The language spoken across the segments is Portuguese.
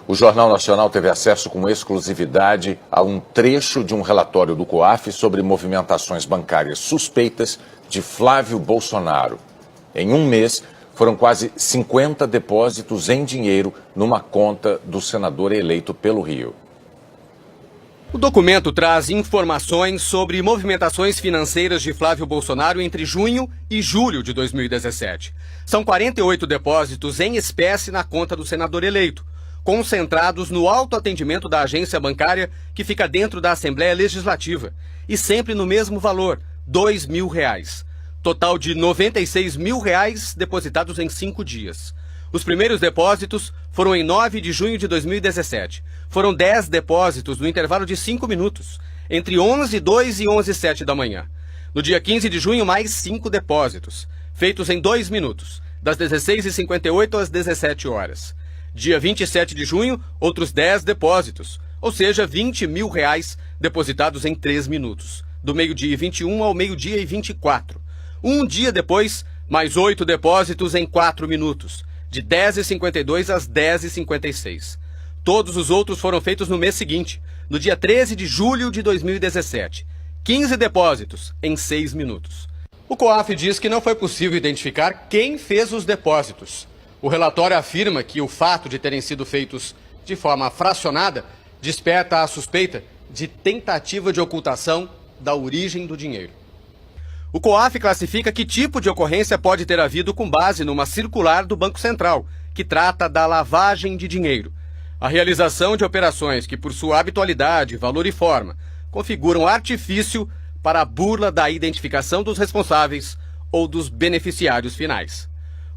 O Jornal Nacional teve acesso com exclusividade a um trecho de um relatório do COAF sobre movimentações bancárias suspeitas de Flávio Bolsonaro. Em um mês, foram quase 50 depósitos em dinheiro numa conta do senador eleito pelo Rio. O documento traz informações sobre movimentações financeiras de Flávio Bolsonaro entre junho e julho de 2017. São 48 depósitos em espécie na conta do senador eleito, concentrados no autoatendimento da agência bancária que fica dentro da Assembleia Legislativa, e sempre no mesmo valor, R$ 2.000. Total de R$ 96 mil depositados em 5 dias. Os primeiros depósitos foram em 9 de junho de 2017. Foram 10 depósitos no intervalo de 5 minutos, entre 11h02 e 11h07 da manhã. No dia 15 de junho, mais 5 depósitos, feitos em 2 minutos, das 16h58 às 17 horas. Dia 27 de junho, outros 10 depósitos, ou seja, R$ 20 mil depositados em 3 minutos, do meio-dia e 21 ao meio-dia e 24. Um dia depois, mais 8 depósitos em 4 minutos, de 10h52 às 10h56. Todos os outros foram feitos no mês seguinte, no dia 13 de julho de 2017. 15 depósitos em 6 minutos. O COAF diz que não foi possível identificar quem fez os depósitos. O relatório afirma que o fato de terem sido feitos de forma fracionada desperta a suspeita de tentativa de ocultação da origem do dinheiro. O COAF classifica que tipo de ocorrência pode ter havido com base numa circular do Banco Central, que trata da lavagem de dinheiro. A realização de operações que, por sua habitualidade, valor e forma, configuram artifício para a burla da identificação dos responsáveis ou dos beneficiários finais.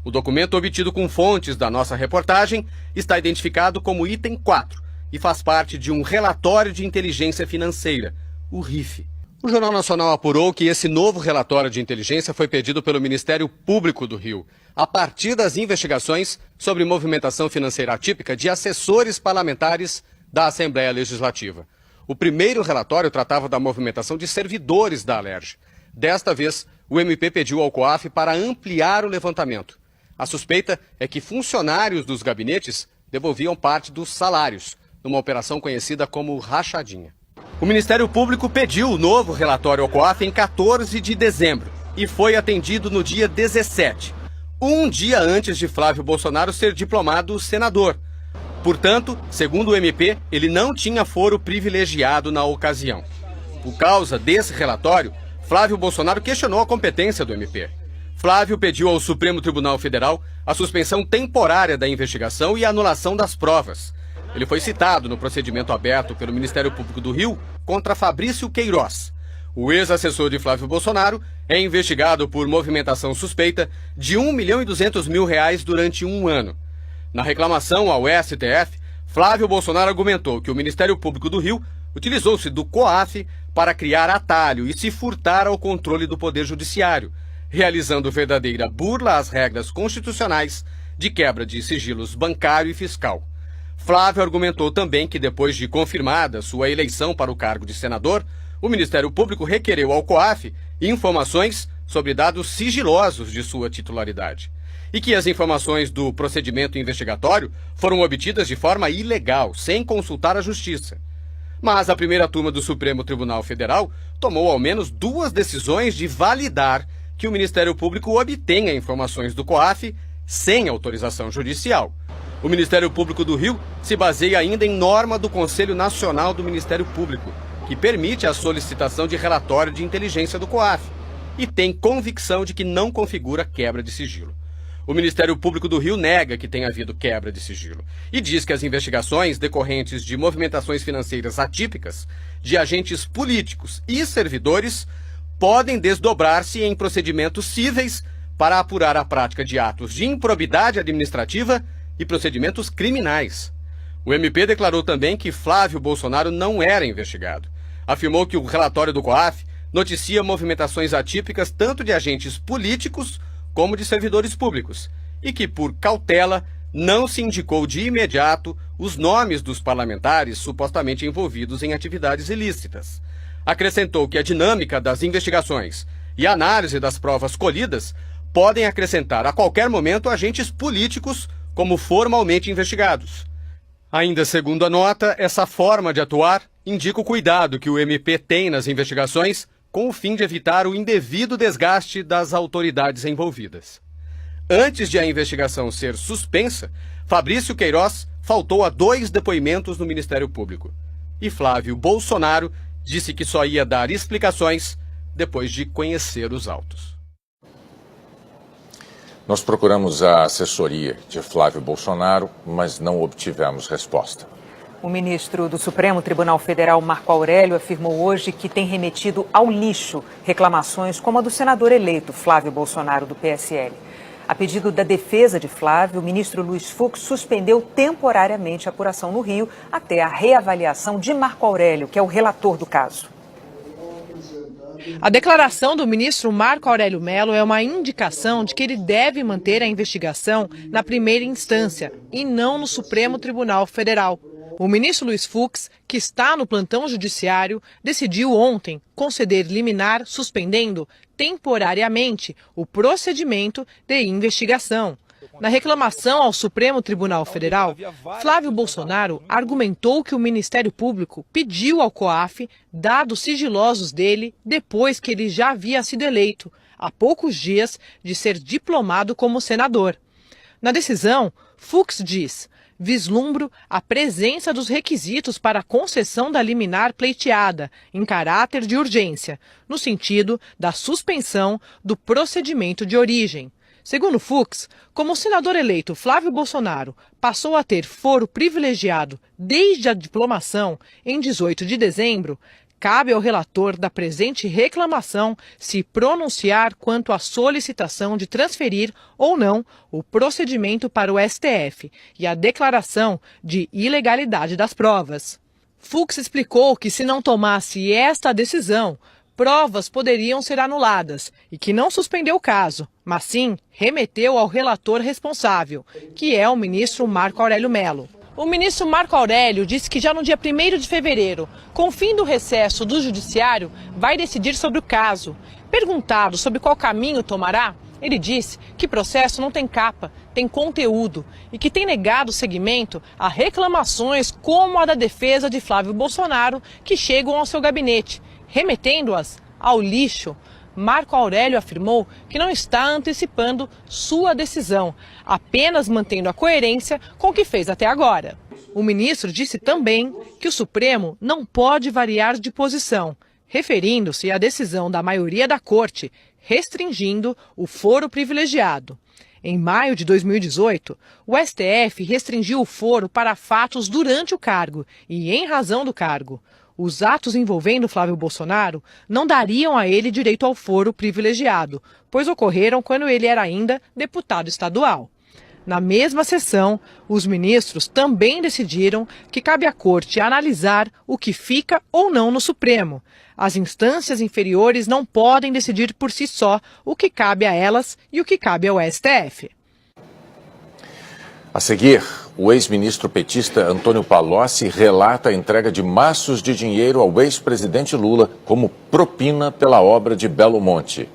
O documento obtido com fontes da nossa reportagem está identificado como item 4 e faz parte de um relatório de inteligência financeira, o RIF. O Jornal Nacional apurou que esse novo relatório de inteligência foi pedido pelo Ministério Público do Rio, a partir das investigações sobre movimentação financeira atípica de assessores parlamentares da Assembleia Legislativa. O primeiro relatório tratava da movimentação de servidores da Alerj. Desta vez, o MP pediu ao COAF para ampliar o levantamento. A suspeita é que funcionários dos gabinetes devolviam parte dos salários, numa operação conhecida como rachadinha. O Ministério Público pediu o novo relatório ao COAF em 14 de dezembro e foi atendido no dia 17, um dia antes de Flávio Bolsonaro ser diplomado senador. Portanto, segundo o MP, ele não tinha foro privilegiado na ocasião. Por causa desse relatório, Flávio Bolsonaro questionou a competência do MP. Flávio pediu ao Supremo Tribunal Federal a suspensão temporária da investigação e a anulação das provas. Ele foi citado no procedimento aberto pelo Ministério Público do Rio contra Fabrício Queiroz. O ex-assessor de Flávio Bolsonaro é investigado por movimentação suspeita de R$ 1.200.000 durante um ano. Na reclamação ao STF, Flávio Bolsonaro argumentou que o Ministério Público do Rio utilizou-se do COAF para criar atalho e se furtar ao controle do Poder Judiciário, realizando verdadeira burla às regras constitucionais de quebra de sigilos bancário e fiscal. Flávio argumentou também que, depois de confirmada sua eleição para o cargo de senador, o Ministério Público requereu ao COAF informações sobre dados sigilosos de sua titularidade e que as informações do procedimento investigatório foram obtidas de forma ilegal, sem consultar a Justiça. Mas a primeira turma do Supremo Tribunal Federal tomou ao menos 2 decisões de validar que o Ministério Público obtenha informações do COAF sem autorização judicial. O Ministério Público do Rio se baseia ainda em norma do Conselho Nacional do Ministério Público, que permite a solicitação de relatório de inteligência do COAF e tem convicção de que não configura quebra de sigilo. O Ministério Público do Rio nega que tenha havido quebra de sigilo e diz que as investigações decorrentes de movimentações financeiras atípicas de agentes políticos e servidores podem desdobrar-se em procedimentos cíveis para apurar a prática de atos de improbidade administrativa e procedimentos criminais. O MP declarou também que Flávio Bolsonaro não era investigado. Afirmou que o relatório do COAF noticia movimentações atípicas tanto de agentes políticos como de servidores públicos e que, por cautela, não se indicou de imediato os nomes dos parlamentares supostamente envolvidos em atividades ilícitas. Acrescentou que a dinâmica das investigações e a análise das provas colhidas podem acrescentar a qualquer momento agentes políticos como formalmente investigados. Ainda segundo a nota, essa forma de atuar indica o cuidado que o MP tem nas investigações com o fim de evitar o indevido desgaste das autoridades envolvidas. Antes de a investigação ser suspensa, Fabrício Queiroz faltou a 2 depoimentos no Ministério Público. E Flávio Bolsonaro disse que só ia dar explicações depois de conhecer os autos. Nós procuramos a assessoria de Flávio Bolsonaro, mas não obtivemos resposta. O ministro do Supremo Tribunal Federal, Marco Aurélio, afirmou hoje que tem remetido ao lixo reclamações como a do senador eleito Flávio Bolsonaro, do PSL. A pedido da defesa de Flávio, o ministro Luiz Fux suspendeu temporariamente a apuração no Rio até a reavaliação de Marco Aurélio, que é o relator do caso. A declaração do ministro Marco Aurélio Mello é uma indicação de que ele deve manter a investigação na primeira instância e não no Supremo Tribunal Federal. O ministro Luiz Fux, que está no plantão judiciário, decidiu ontem conceder liminar suspendendo temporariamente o procedimento de investigação. Na reclamação ao Supremo Tribunal Federal, Flávio Bolsonaro argumentou que o Ministério Público pediu ao COAF dados sigilosos dele depois que ele já havia sido eleito, há poucos dias de ser diplomado como senador. Na decisão, Fux diz: vislumbro a presença dos requisitos para a concessão da liminar pleiteada, em caráter de urgência, no sentido da suspensão do procedimento de origem. Segundo Fux, como o senador eleito Flávio Bolsonaro passou a ter foro privilegiado desde a diplomação em 18 de dezembro, cabe ao relator da presente reclamação se pronunciar quanto à solicitação de transferir ou não o procedimento para o STF e a declaração de ilegalidade das provas. Fux explicou que se não tomasse esta decisão, provas poderiam ser anuladas e que não suspendeu o caso, mas sim remeteu ao relator responsável, que é o ministro Marco Aurélio Mello. O ministro Marco Aurélio disse que já no dia 1º de fevereiro, com o fim do recesso do judiciário, vai decidir sobre o caso. Perguntado sobre qual caminho tomará, ele disse que o processo não tem capa, tem conteúdo e que tem negado seguimento a reclamações como a da defesa de Flávio Bolsonaro que chegam ao seu gabinete, remetendo-as ao lixo. Marco Aurélio afirmou que não está antecipando sua decisão, apenas mantendo a coerência com o que fez até agora. O ministro disse também que o Supremo não pode variar de posição, referindo-se à decisão da maioria da Corte, restringindo o foro privilegiado. Em maio de 2018, o STF restringiu o foro para fatos durante o cargo e em razão do cargo. Os atos envolvendo Flávio Bolsonaro não dariam a ele direito ao foro privilegiado, pois ocorreram quando ele era ainda deputado estadual. Na mesma sessão, os ministros também decidiram que cabe à Corte analisar o que fica ou não no Supremo. As instâncias inferiores não podem decidir por si só o que cabe a elas e o que cabe ao STF. A seguir, o ex-ministro petista Antônio Palocci relata a entrega de maços de dinheiro ao ex-presidente Lula como propina pela obra de Belo Monte.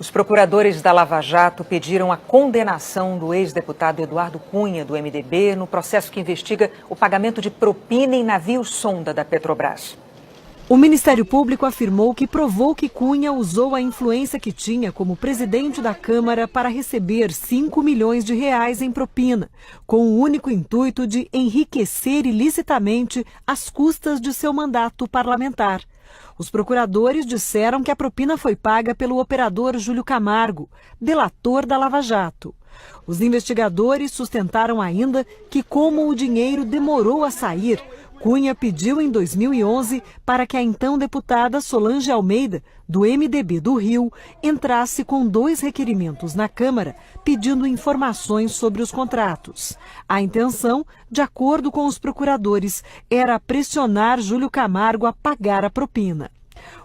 Os procuradores da Lava Jato pediram a condenação do ex-deputado Eduardo Cunha, do MDB, no processo que investiga o pagamento de propina em navios-sonda da Petrobras. O Ministério Público afirmou que provou que Cunha usou a influência que tinha como presidente da Câmara para receber 5 milhões de reais em propina, com o único intuito de enriquecer ilicitamente às custas de seu mandato parlamentar. Os procuradores disseram que a propina foi paga pelo operador Júlio Camargo, delator da Lava Jato. Os investigadores sustentaram ainda que, como o dinheiro demorou a sair, Cunha pediu em 2011 para que a então deputada Solange Almeida, do MDB do Rio, entrasse com 2 requerimentos na Câmara pedindo informações sobre os contratos. A intenção, de acordo com os procuradores, era pressionar Júlio Camargo a pagar a propina.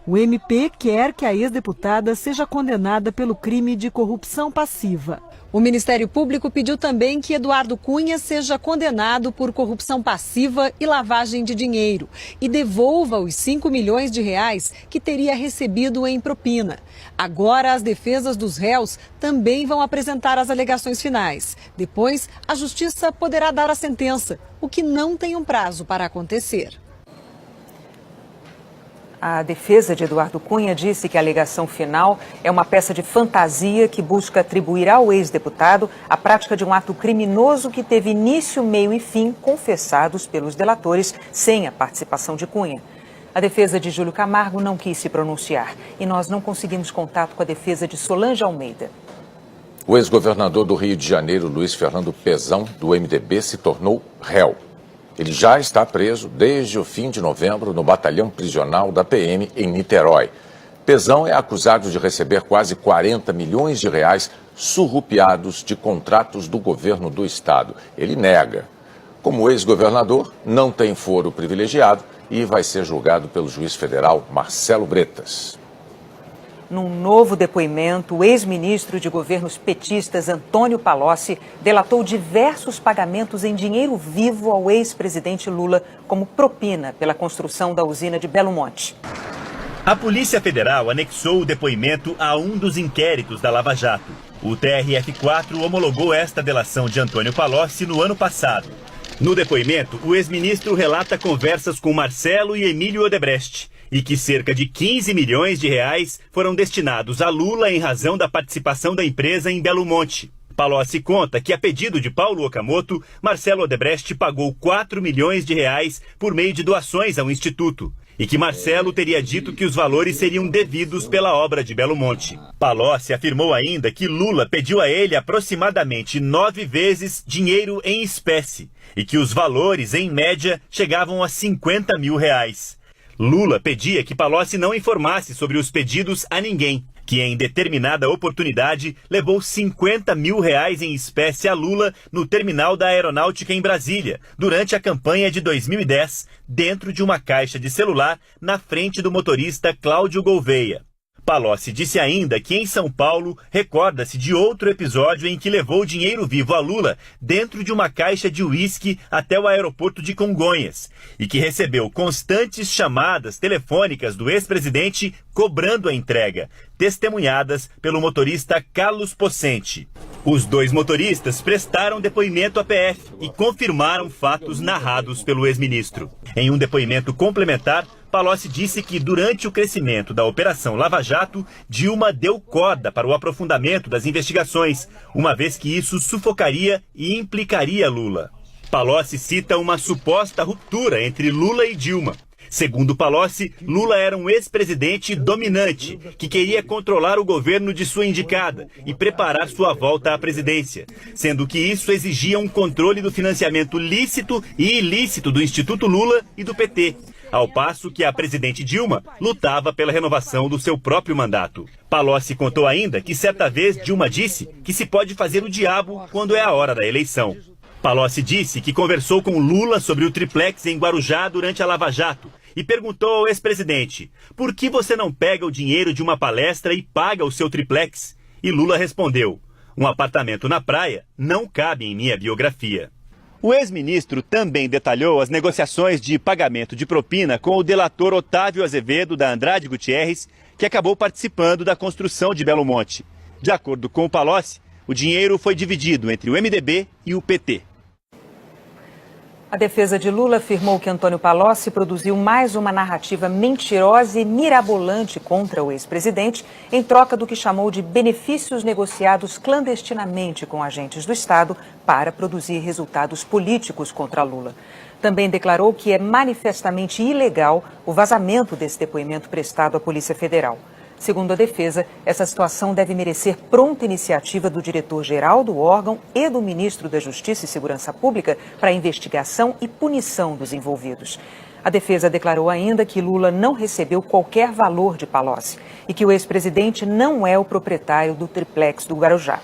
O MP quer que a ex-deputada seja condenada pelo crime de corrupção passiva. O Ministério Público pediu também que Eduardo Cunha seja condenado por corrupção passiva e lavagem de dinheiro e devolva os 5 milhões de reais que teria recebido em propina. Agora, as defesas dos réus também vão apresentar as alegações finais. Depois, a Justiça poderá dar a sentença, o que não tem um prazo para acontecer. A defesa de Eduardo Cunha disse que a alegação final é uma peça de fantasia que busca atribuir ao ex-deputado a prática de um ato criminoso que teve início, meio e fim confessados pelos delatores sem a participação de Cunha. A defesa de Júlio Camargo não quis se pronunciar e nós não conseguimos contato com a defesa de Solange Almeida. O ex-governador do Rio de Janeiro, Luiz Fernando Pezão, do MDB, se tornou réu. Ele já está preso desde o fim de novembro no batalhão prisional da PM em Niterói. Pezão é acusado de receber quase 40 milhões de reais surrupiados de contratos do governo do estado. Ele nega. Como ex-governador, não tem foro privilegiado e vai ser julgado pelo juiz federal Marcelo Bretas. Num novo depoimento, o ex-ministro de governos petistas Antônio Palocci delatou diversos pagamentos em dinheiro vivo ao ex-presidente Lula como propina pela construção da usina de Belo Monte. A Polícia Federal anexou o depoimento a um dos inquéritos da Lava Jato. O TRF4 homologou esta delação de Antônio Palocci no ano passado. No depoimento, o ex-ministro relata conversas com Marcelo e Emílio Odebrecht e que cerca de 15 milhões de reais foram destinados a Lula em razão da participação da empresa em Belo Monte. Palocci conta que, a pedido de Paulo Okamoto, Marcelo Odebrecht pagou 4 milhões de reais por meio de doações ao Instituto e que Marcelo teria dito que os valores seriam devidos pela obra de Belo Monte. Palocci afirmou ainda que Lula pediu a ele aproximadamente 9 vezes dinheiro em espécie e que os valores, em média, chegavam a 50 mil reais. Lula pedia que Palocci não informasse sobre os pedidos a ninguém, que em determinada oportunidade levou 50 mil reais em espécie a Lula no terminal da Aeronáutica em Brasília, durante a campanha de 2010, dentro de uma caixa de celular na frente do motorista Cláudio Gouveia. Palocci disse ainda que em São Paulo recorda-se de outro episódio em que levou dinheiro vivo a Lula dentro de uma caixa de uísque até o aeroporto de Congonhas e que recebeu constantes chamadas telefônicas do ex-presidente cobrando a entrega, testemunhadas pelo motorista Carlos Pocente. Os dois motoristas prestaram depoimento à PF e confirmaram fatos narrados pelo ex-ministro. Em um depoimento complementar, Palocci disse que durante o crescimento da Operação Lava Jato, Dilma deu corda para o aprofundamento das investigações, uma vez que isso sufocaria e implicaria Lula. Palocci cita uma suposta ruptura entre Lula e Dilma. Segundo Palocci, Lula era um ex-presidente dominante, que queria controlar o governo de sua indicada e preparar sua volta à presidência, sendo que isso exigia um controle do financiamento lícito e ilícito do Instituto Lula e do PT, ao passo que a presidente Dilma lutava pela renovação do seu próprio mandato. Palocci contou ainda que certa vez Dilma disse que se pode fazer o diabo quando é a hora da eleição. Palocci disse que conversou com Lula sobre o triplex em Guarujá durante a Lava Jato e perguntou ao ex-presidente: por que você não pega o dinheiro de uma palestra e paga o seu triplex? E Lula respondeu: um apartamento na praia não cabe em minha biografia. O ex-ministro também detalhou as negociações de pagamento de propina com o delator Otávio Azevedo, da Andrade Gutierrez, que acabou participando da construção de Belo Monte. De acordo com o Palocci, o dinheiro foi dividido entre o MDB e o PT. A defesa de Lula afirmou que Antônio Palocci produziu mais uma narrativa mentirosa e mirabolante contra o ex-presidente, em troca do que chamou de benefícios negociados clandestinamente com agentes do Estado para produzir resultados políticos contra Lula. Também declarou que é manifestamente ilegal o vazamento desse depoimento prestado à Polícia Federal. Segundo a defesa, essa situação deve merecer pronta iniciativa do diretor-geral do órgão e do ministro da Justiça e Segurança Pública para a investigação e punição dos envolvidos. A defesa declarou ainda que Lula não recebeu qualquer valor de Palocci e que o ex-presidente não é o proprietário do triplex do Guarujá.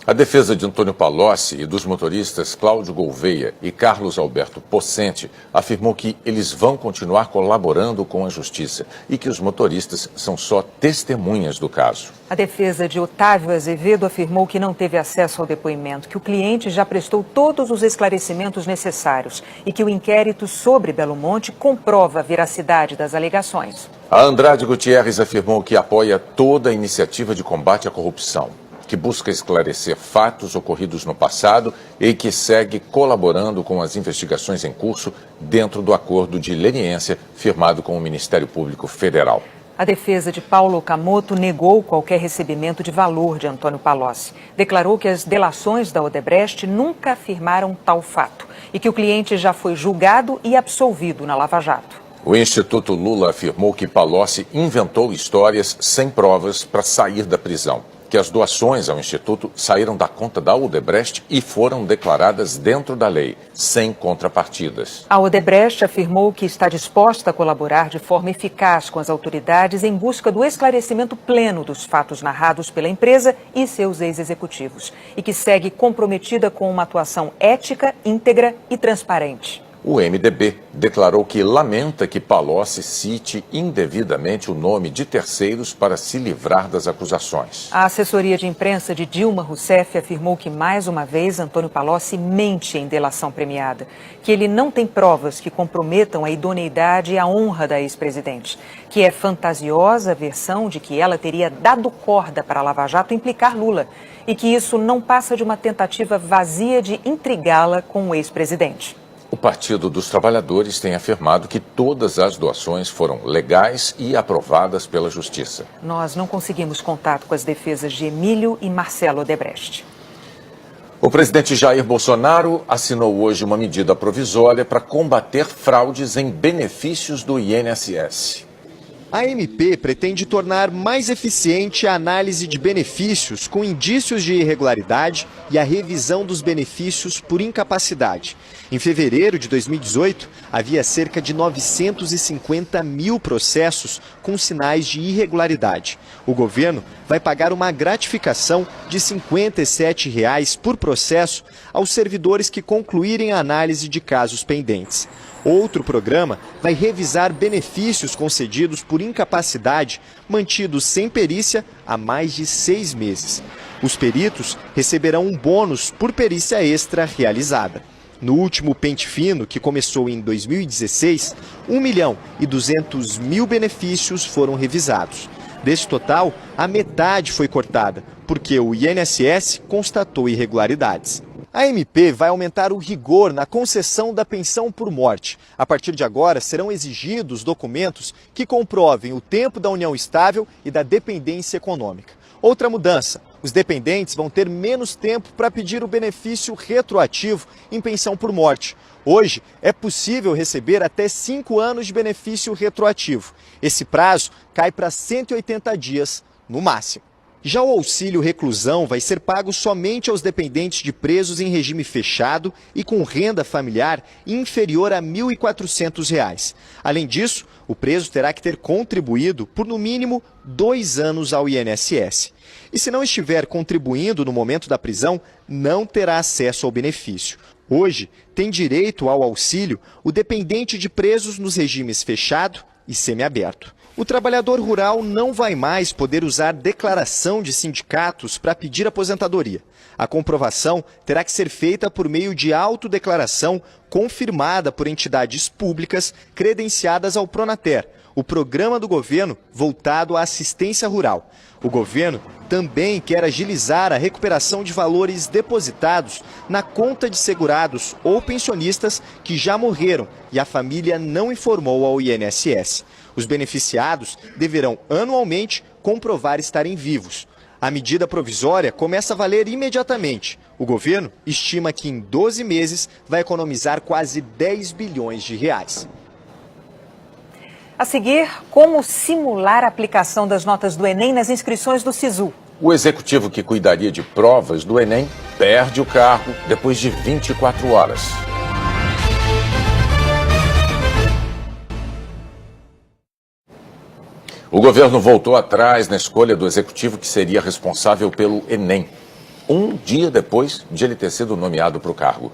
A defesa de Antônio Palocci e dos motoristas Cláudio Gouveia e Carlos Alberto Possente afirmou que eles vão continuar colaborando com a justiça e que os motoristas são só testemunhas do caso. A defesa de Otávio Azevedo afirmou que não teve acesso ao depoimento, que o cliente já prestou todos os esclarecimentos necessários e que o inquérito sobre Belo Monte comprova a veracidade das alegações. A Andrade Gutierrez afirmou que apoia toda a iniciativa de combate à corrupção, que busca esclarecer fatos ocorridos no passado e que segue colaborando com as investigações em curso dentro do acordo de leniência firmado com o Ministério Público Federal. A defesa de Paulo Okamoto negou qualquer recebimento de valor de Antônio Palocci. Declarou que as delações da Odebrecht nunca afirmaram tal fato e que o cliente já foi julgado e absolvido na Lava Jato. O Instituto Lula afirmou que Palocci inventou histórias sem provas para sair da prisão, que as doações ao Instituto saíram da conta da Odebrecht e foram declaradas dentro da lei, sem contrapartidas. A Odebrecht afirmou que está disposta a colaborar de forma eficaz com as autoridades em busca do esclarecimento pleno dos fatos narrados pela empresa e seus ex-executivos, e que segue comprometida com uma atuação ética, íntegra e transparente. O MDB declarou que lamenta que Palocci cite indevidamente o nome de terceiros para se livrar das acusações. A assessoria de imprensa de Dilma Rousseff afirmou que, mais uma vez, Antônio Palocci mente em delação premiada, que ele não tem provas que comprometam a idoneidade e a honra da ex-presidente, que é fantasiosa a versão de que ela teria dado corda para a Lava Jato implicar Lula e que isso não passa de uma tentativa vazia de intrigá-la com o ex-presidente. O Partido dos Trabalhadores tem afirmado que todas as doações foram legais e aprovadas pela Justiça. Nós não conseguimos contato com as defesas de Emílio e Marcelo Odebrecht. O presidente Jair Bolsonaro assinou hoje uma medida provisória para combater fraudes em benefícios do INSS. A MP pretende tornar mais eficiente a análise de benefícios com indícios de irregularidade e a revisão dos benefícios por incapacidade. Em fevereiro de 2018, havia cerca de 950 mil processos com sinais de irregularidade. O governo vai pagar uma gratificação de R$ 57 por processo aos servidores que concluírem a análise de casos pendentes. Outro programa vai revisar benefícios concedidos por incapacidade mantidos sem perícia há mais de 6 meses. Os peritos receberão um bônus por perícia extra realizada. No último pente fino, que começou em 2016, 1.200.000 benefícios foram revisados. Desse total, a metade foi cortada, porque o INSS constatou irregularidades. A MP vai aumentar o rigor na concessão da pensão por morte. A partir de agora, serão exigidos documentos que comprovem o tempo da união estável e da dependência econômica. Outra mudança: os dependentes vão ter menos tempo para pedir o benefício retroativo em pensão por morte. Hoje, é possível receber até 5 anos de benefício retroativo. Esse prazo cai para 180 dias no máximo. Já o auxílio reclusão vai ser pago somente aos dependentes de presos em regime fechado e com renda familiar inferior a R$ 1.400. Além disso, o preso terá que ter contribuído por no mínimo 2 anos ao INSS. E se não estiver contribuindo no momento da prisão, não terá acesso ao benefício. Hoje, tem direito ao auxílio o dependente de presos nos regimes fechado e semiaberto. O trabalhador rural não vai mais poder usar declaração de sindicatos para pedir aposentadoria. A comprovação terá que ser feita por meio de autodeclaração confirmada por entidades públicas credenciadas ao Pronater, o programa do governo voltado à assistência rural. O governo também quer agilizar a recuperação de valores depositados na conta de segurados ou pensionistas que já morreram e a família não informou ao INSS. Os beneficiados deverão anualmente comprovar estarem vivos. A medida provisória começa a valer imediatamente. O governo estima que em 12 meses vai economizar quase 10 bilhões de reais. A seguir, como simular a aplicação das notas do Enem nas inscrições do SISU. O executivo que cuidaria de provas do Enem perde o cargo depois de 24 horas. O governo voltou atrás na escolha do executivo que seria responsável pelo Enem. um dia depois de ele ter sido nomeado para o cargo.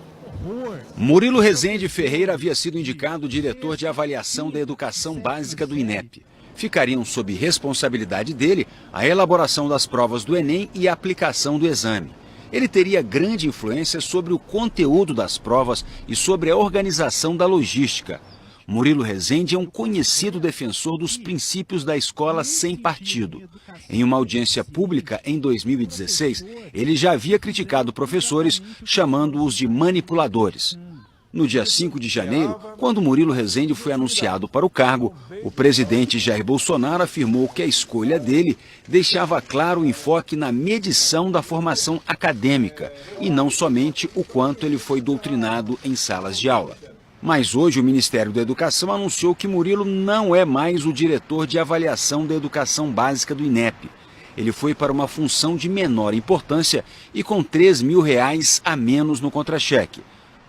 Murilo Rezende Ferreira havia sido indicado diretor de avaliação da educação básica do INEP. Ficariam sob responsabilidade dele a elaboração das provas do Enem e a aplicação do exame. Ele teria grande influência sobre o conteúdo das provas e sobre a organização da logística. Murilo Rezende é um conhecido defensor dos princípios da escola sem partido. Em uma audiência pública em 2016, ele já havia criticado professores, chamando-os de manipuladores. No dia 5 de janeiro, quando Murilo Rezende foi anunciado para o cargo, o presidente Jair Bolsonaro afirmou que a escolha dele deixava claro o enfoque na medição da formação acadêmica e não somente o quanto ele foi doutrinado em salas de aula. Mas hoje o Ministério da Educação anunciou que Murilo não é mais o diretor de avaliação da educação básica do INEP. Ele foi para uma função de menor importância e com R$3 mil a menos no contra-cheque.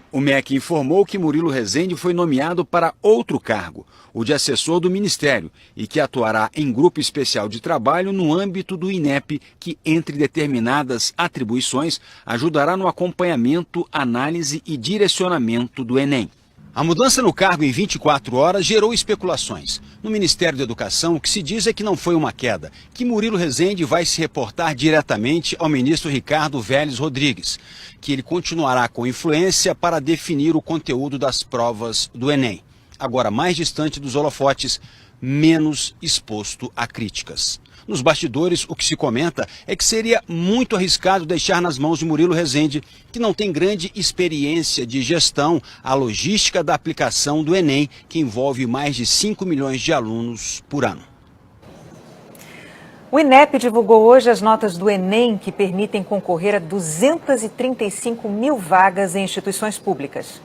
O MEC informou que Murilo Rezende foi nomeado para outro cargo, o de assessor do Ministério, e que atuará em grupo especial de trabalho no âmbito do INEP, que, entre determinadas atribuições, ajudará no acompanhamento, análise e direcionamento do Enem. A mudança no cargo em 24 horas gerou especulações. No Ministério da Educação, o que se diz é que não foi uma queda, que Murilo Rezende vai se reportar diretamente ao ministro Ricardo Vélez Rodrigues, que ele continuará com influência para definir o conteúdo das provas do Enem. Agora mais distante dos holofotes, menos exposto a críticas. Nos bastidores, o que se comenta é que seria muito arriscado deixar nas mãos de Murilo Rezende, que não tem grande experiência de gestão, a logística da aplicação do Enem, que envolve mais de 5 milhões de alunos por ano. O INEP divulgou hoje as notas do Enem que permitem concorrer a 235 mil vagas em instituições públicas.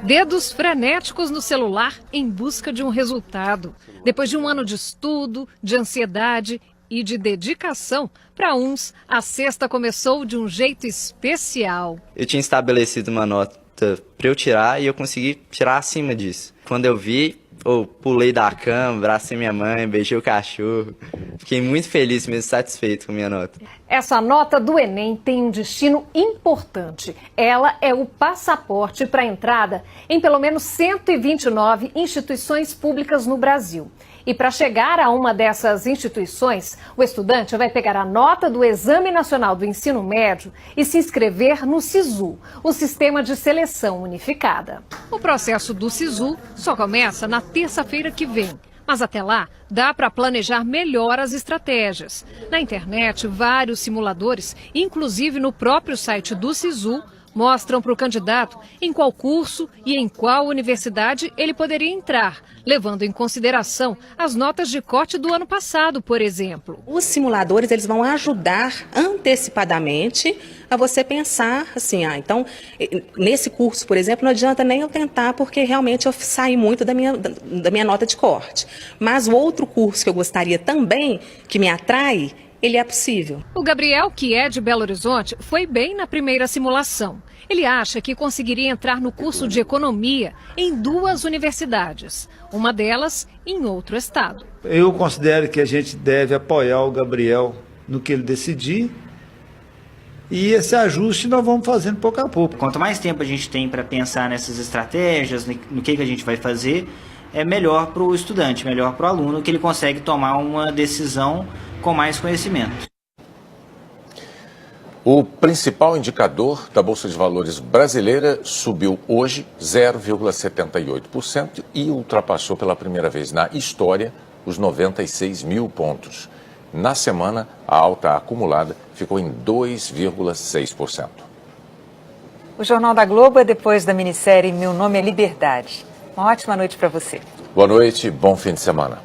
Dedos frenéticos no celular em busca de um resultado. Depois de um ano de estudo, de ansiedade e de dedicação, para uns, a sexta começou de um jeito especial. Eu tinha estabelecido uma nota para eu tirar e eu consegui tirar acima disso. Quando eu vi, eu pulei da cama, abracei minha mãe, beijei o cachorro. Fiquei muito feliz mesmo, satisfeito com a minha nota. Essa nota do Enem tem um destino importante. Ela é o passaporte para a entrada em pelo menos 129 instituições públicas no Brasil. E para chegar a uma dessas instituições, o estudante vai pegar a nota do Exame Nacional do Ensino Médio e se inscrever no SISU, o Sistema de Seleção Unificada. O processo do SISU só começa na terça-feira que vem. Mas até lá, dá para planejar melhor as estratégias. Na internet, vários simuladores, inclusive no próprio site do SISU, mostram para o candidato em qual curso e em qual universidade ele poderia entrar, levando em consideração as notas de corte do ano passado, por exemplo. Os simuladores eles vão ajudar antecipadamente a você pensar assim, então, nesse curso, por exemplo, não adianta nem eu tentar porque realmente eu saí muito da minha nota de corte. Mas o outro curso que eu gostaria também, que me atrai, ele é possível. O Gabriel, que é de Belo Horizonte, foi bem na primeira simulação. Ele acha que conseguiria entrar no curso de economia em 2 universidades, uma delas em outro estado. Eu considero que a gente deve apoiar o Gabriel no que ele decidir e esse ajuste nós vamos fazendo pouco a pouco. Quanto mais tempo a gente tem para pensar nessas estratégias, no que a gente vai fazer, é melhor para o estudante, melhor para o aluno, que ele consegue tomar uma decisão com mais conhecimento. O principal indicador da Bolsa de Valores brasileira subiu hoje 0,78% e ultrapassou pela primeira vez na história os 96 mil pontos. Na semana, a alta acumulada ficou em 2,6%. O Jornal da Globo é depois da minissérie Meu Nome é Liberdade. Uma ótima noite para você. Boa noite, bom fim de semana.